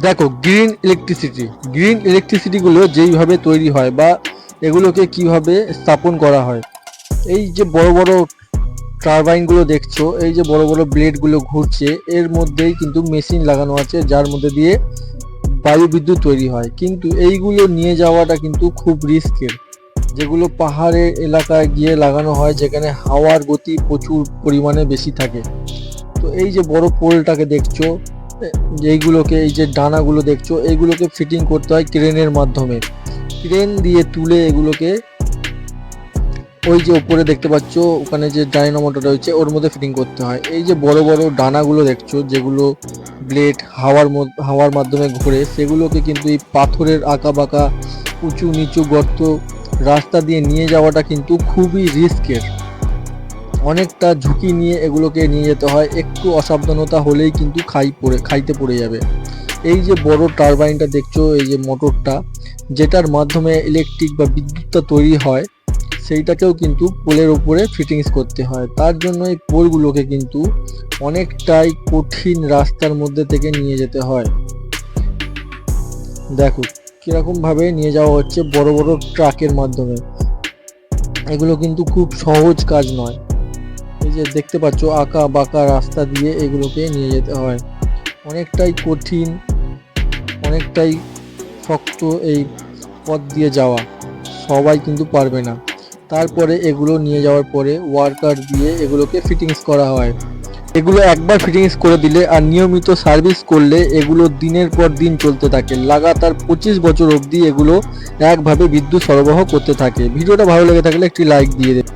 দেখো, গ্রিন ইলেকট্রিসিটিগুলো যেইভাবে তৈরি হয় বা এগুলোকে কিভাবে স্থাপন করা হয়। এই যে বড় বড় টারবাইনগুলো দেখছো, এই যে বড় বড় ব্লেডগুলো ঘুরছে, এর মধ্যেই কিন্তু মেশিন লাগানো আছে যার মধ্যে দিয়ে বায়ু বিদ্যুৎ তৈরি হয়। কিন্তু এইগুলো নিয়ে যাওয়াটা কিন্তু খুব রিস্কের। যেগুলো পাহাড়ের এলাকায় গিয়ে লাগানো হয়, যেখানে হাওয়ার গতি প্রচুর পরিমাণে বেশি থাকে। তো এই যে বড় পোলটাকে দেখছো, এইগুলোকে, এই যে ডানাগুলো দেখছো, এইগুলোকে ফিটিং করতে হয় ক্রেনের মাধ্যমে। ক্রেন দিয়ে তুলে এগুলোকে ওই যে উপরে দেখতে পাচ্ছ, ওখানে যে ডায়নামোটা রয়েছে ওর মধ্যে ফিটিং করতে হয়। এই যে বড় বড় ডানাগুলো দেখছো, যেগুলো ব্লেড হাওয়ার মাধ্যমে ঘোরে, সেগুলোকে কিন্তু এই পাথরের আঁকা বাঁকা উঁচু নিচু গর্ত রাস্তা দিয়ে নিয়ে যাওয়াটা কিন্তু খুবই রিস্কের। অনেকটা ঝুঁকি নিয়ে এগুলোকে নিয়ে যেতে হয়, একটু অসাবধানতা হলেই কিন্তু খাইতে পড়ে যাবে। এই যে বড় টারবাইনটা দেখছো, এই যে মোটরটা যেটার মাধ্যমে ইলেকট্রিক বা বিদ্যুৎটা তৈরি হয়, সেইটাকেও কিন্তু পোলের উপরে ফিটিংস করতে হয়। তার জন্য এই পোলগুলোকে কিন্তু অনেকটাই কঠিন রাস্তার মধ্যে থেকে নিয়ে যেতে হয়। দেখো কিরকম ভাবে নিয়ে যাওয়া হচ্ছে বড় বড় ট্রাকের মাধ্যমে। এগুলো কিন্তু খুব সহজ কাজ নয়। এই যে দেখতে পাচ্ছ আঁকা বাঁকা রাস্তা দিয়ে এগুলোকে নিয়ে যেতে হয়, অনেকটাই কঠিন, অনেকটাই শক্ত এই পথ দিয়ে যাওয়া। সবাই কিন্তু পারবে না। তারপরে এগুলো নিয়ে যাওয়ার পরে ওয়ার্কার দিয়ে এগুলোকে ফিটিংস করা হয়। এগুলো একবার ফিটিংস করে দিলে আর নিয়মিত সার্ভিস করলে এগুলো দিনের পর দিন চলতে থাকে, লাগাতার 25 বছর অবধি এগুলো একভাবে বিদ্যুৎ সরবরাহ করতে থাকে। ভিডিওটা ভালো লেগে থাকলে একটি লাইক দিয়ে দেবে।